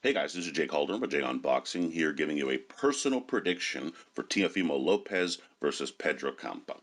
Hey guys, this is Jake Calderon with Jay Unboxing here giving you a personal prediction for Teofimo Lopez versus Pedro Campa.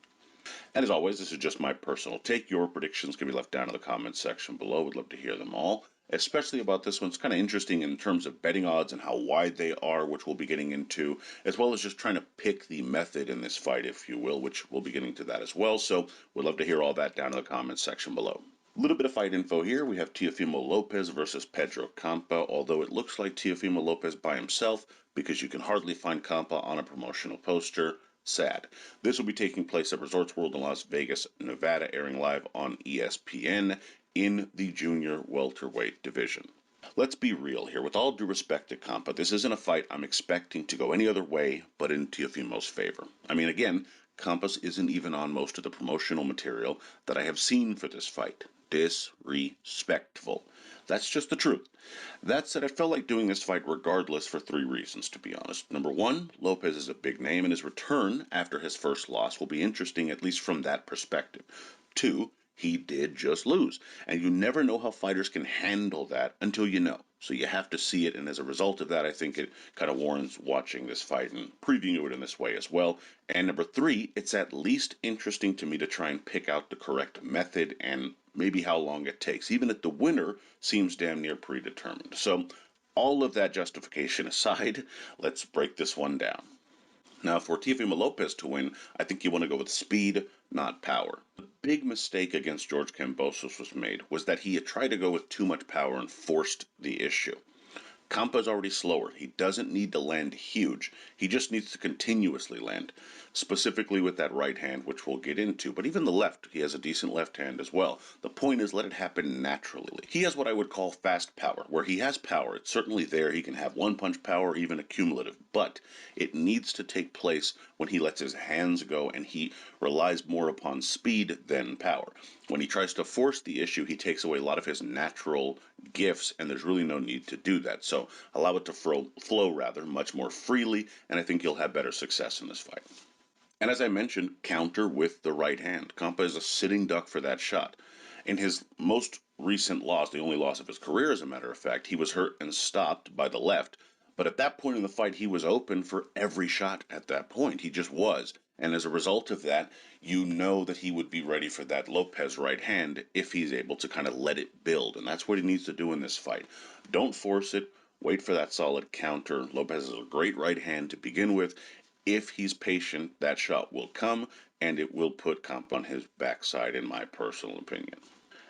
And as always, this is just my personal take. Your predictions can be left down in the comments section below. Would love to hear them all, especially about this one. It's kind of interesting in terms of betting odds and how wide they are, which we'll be getting into, as well as just trying to pick the method in this fight, if you will, which we'll be getting to that as well. So we'd love to hear all that down in the comments section below. A little bit of fight info here. We have Teofimo Lopez versus Pedro Campa, although it looks like Teofimo Lopez by himself because you can hardly find Campa on a promotional poster. Sad. This will be taking place at Resorts World in Las Vegas, Nevada, airing live on ESPN in the junior welterweight division. Let's be real here. With all due respect to Campa, this isn't a fight I'm expecting to go any other way but in Teofimo's favor. I mean, again, Campa isn't even on most of the promotional material that I have seen for this fight. Disrespectful. That's just the truth. That said, I felt like doing this fight regardless for three reasons, to be honest. Number one, Lopez is a big name, and his return after his first loss will be interesting, at least from that perspective. Two, he did just lose, and you never know how fighters can handle that until you know. So you have to see it, and as a result of that, I think it kind of warrants watching this fight and previewing it in this way as well. And number three, it's at least interesting to me to try and pick out the correct method and maybe how long it takes, even if the winner seems damn near predetermined. So all of that justification aside, let's break this one down. Now, for Teofimo Lopez to win, I think you want to go with speed, not power. The big mistake against George Kambosos was made was that he had tried to go with too much power and forced the issue. Campa is already slower. He doesn't need to land huge. He just needs to continuously land, specifically with that right hand, which we'll get into. But even the left, he has a decent left hand as well. The point is, let it happen naturally. He has what I would call fast power, where he has power. It's certainly there. He can have one-punch power, even accumulative. But it needs to take place when he lets his hands go and he relies more upon speed than power. When he tries to force the issue, he takes away a lot of his natural gifts, and there's really no need to do that. So allow it to flow rather much more freely, and I think you'll have better success in this fight. And as I mentioned, counter with the right hand. Campa is a sitting duck for that shot. In his most recent loss, the only loss of his career as a matter of fact, he was hurt and stopped by the left. But at that point in the fight, he was open for every shot at that point. He just was. And as a result of that, you know that he would be ready for that Lopez right hand if he's able to kind of let it build. And that's what he needs to do in this fight. Don't force it. Wait for that solid counter. Lopez has a great right hand to begin with. If he's patient, that shot will come, and it will put Campa on his backside, in my personal opinion.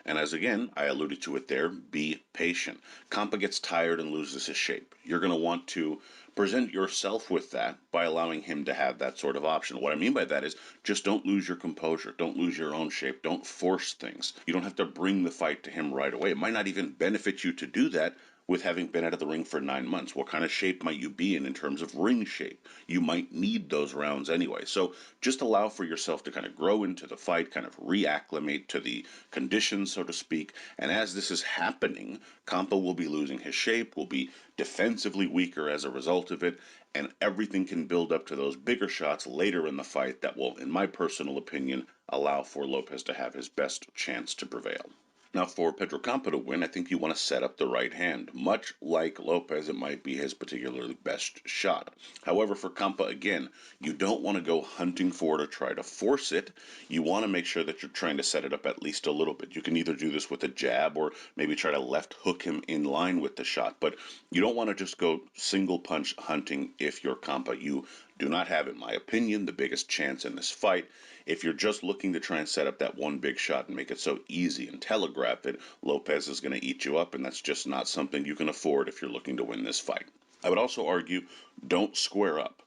And as again, I alluded to it there, be patient. Campa gets tired and loses his shape. You're going to want to present yourself with that by allowing him to have that sort of option. What I mean by that is just don't lose your composure. Don't lose your own shape. Don't force things. You don't have to bring the fight to him right away. It might not even benefit you to do that with having been out of the ring for 9 months. What kind of shape might you be in terms of ring shape? You might need those rounds anyway. So just allow for yourself to kind of grow into the fight, kind of reacclimate to the conditions, so to speak. And as this is happening, Campa will be losing his shape, will be defensively weaker as a result of it, and everything can build up to those bigger shots later in the fight that will, in my personal opinion, allow for Lopez to have his best chance to prevail. Now, for Pedro Campa to win, I think you want to set up the right hand. Much like Lopez, it might be his particularly best shot. However, for Campa, again, you don't want to go hunting for it or try to force it. You want to make sure that you're trying to set it up at least a little bit. You can either do this with a jab or maybe try to left hook him in line with the shot. But you don't want to just go single punch hunting if you're Campa. You do not have, in my opinion, the biggest chance in this fight. If you're just looking to try and set up that one big shot and make it so easy and telegraph it, Lopez is going to eat you up, and that's just not something you can afford if you're looking to win this fight. I would also argue, don't square up.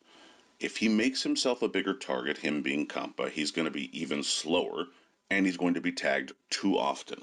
If he makes himself a bigger target, him being Campa, he's going to be even slower, and he's going to be tagged too often.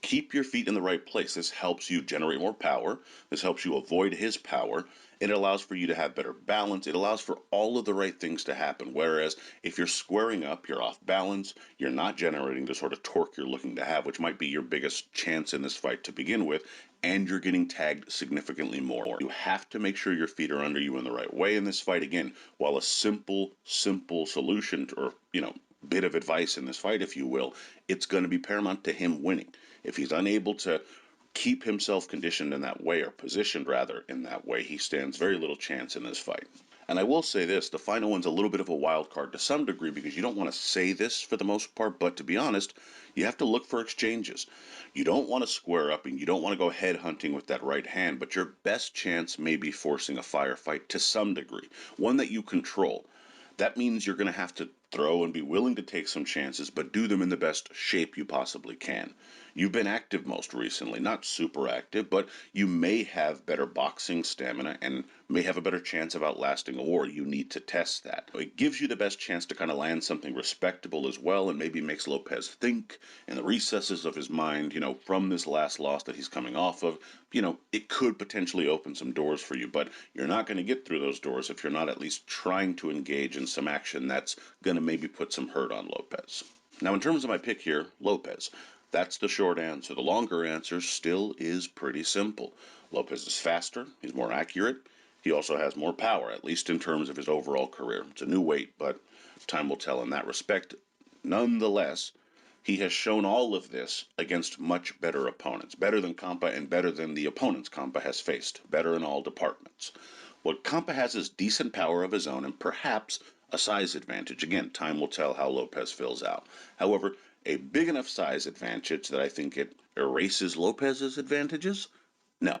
Keep your feet in the right place. This helps you generate more power. This helps you avoid his power. It allows for you to have better balance. It allows for all of the right things to happen. Whereas if you're squaring up, you're off balance, you're not generating the sort of torque you're looking to have, which might be your biggest chance in this fight to begin with, and you're getting tagged significantly more. You have to make sure your feet are under you in the right way in this fight. Again, while a simple solution or, bit of advice in this fight, if you will, it's going to be paramount to him winning. If he's unable to keep himself conditioned in that way, or positioned rather in that way, he stands very little chance in this fight. And I will say this, the final one's a little bit of a wild card to some degree because you don't want to say this for the most part, but to be honest, you have to look for exchanges. You don't want to square up and you don't want to go head hunting with that right hand, but your best chance may be forcing a firefight to some degree, one that you control. That means you're going to have to throw and be willing to take some chances, but do them in the best shape you possibly can. You've been active most recently, not super active, but you may have better boxing stamina and may have a better chance of outlasting a war. You need to test that. It gives you the best chance to kind of land something respectable as well, and maybe makes Lopez think in the recesses of his mind, from this last loss that he's coming off of, it could potentially open some doors for you, but you're not going to get through those doors if you're not at least trying to engage in some action that's going to maybe put some hurt on Lopez. Now, in terms of my pick here, Lopez. That's the short answer. The longer answer still is pretty simple. Lopez is faster, he's more accurate, he also has more power, at least in terms of his overall career. It's a new weight, but time will tell in that respect. Nonetheless, he has shown all of this against much better opponents, better than Campa and better than the opponents Campa has faced, better in all departments. What Campa has is decent power of his own and perhaps a size advantage. Again, time will tell how Lopez fills out. However, a big enough size advantage that I think it erases Lopez's advantages? No.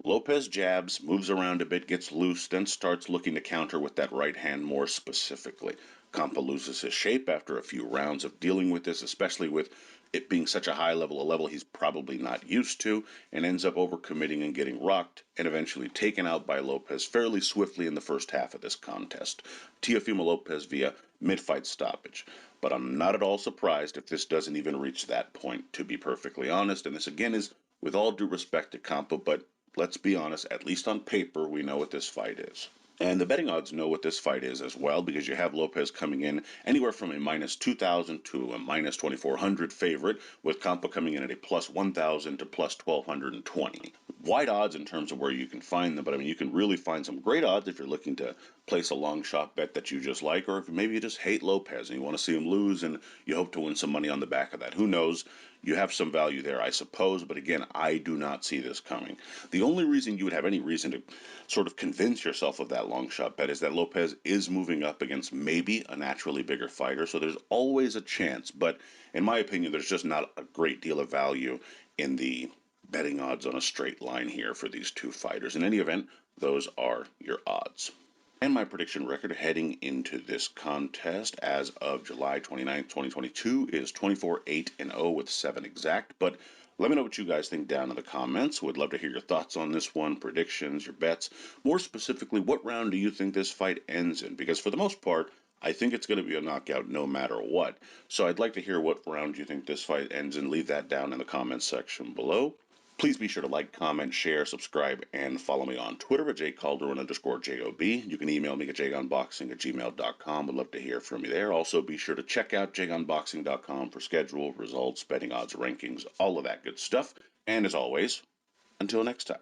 Lopez jabs, moves around a bit, gets loose, then starts looking to counter with that right hand more specifically. Campa loses his shape after a few rounds of dealing with this, especially with it being such a high level, a level he's probably not used to, and ends up overcommitting and getting rocked, and eventually taken out by Lopez fairly swiftly in the first half of this contest. Teofimo Lopez via mid-fight stoppage. But I'm not at all surprised if this doesn't even reach that point, to be perfectly honest, and this again is with all due respect to Campa, but let's be honest, at least on paper, we know what this fight is. And the betting odds know what this fight is as well, because you have Lopez coming in anywhere from a minus 2,000 to a minus 2,400 favorite, with Campa coming in at a plus 1,000 to plus 1,220. Wide odds in terms of where you can find them, but I mean, you can really find some great odds if you're looking to place a long shot bet that you just like, or if maybe you just hate Lopez and you want to see him lose and you hope to win some money on the back of that. Who knows? You have some value there, I suppose, but again, I do not see this coming. The only reason you would have any reason to sort of convince yourself of that long shot bet is that Lopez is moving up against maybe a naturally bigger fighter, so there's always a chance, but in my opinion, there's just not a great deal of value in the betting odds on a straight line here for these two fighters. In any event, those are your odds. And my prediction record heading into this contest as of July 29th, 2022 is 24-8-0 with 7 exact. But let me know what you guys think down in the comments. Would love to hear your thoughts on this one, predictions, your bets. More specifically, what round do you think this fight ends in? Because for the most part, I think it's going to be a knockout no matter what. So I'd like to hear what round you think this fight ends in. Leave that down in the comments section below. Please be sure to like, comment, share, subscribe, and follow me on Twitter at jcalderon_JOB. You can email me at jgonboxing@gmail.com. Would love to hear from you there. Also, be sure to check out jgonboxing.com for schedule, results, betting odds, rankings, all of that good stuff. And as always, until next time.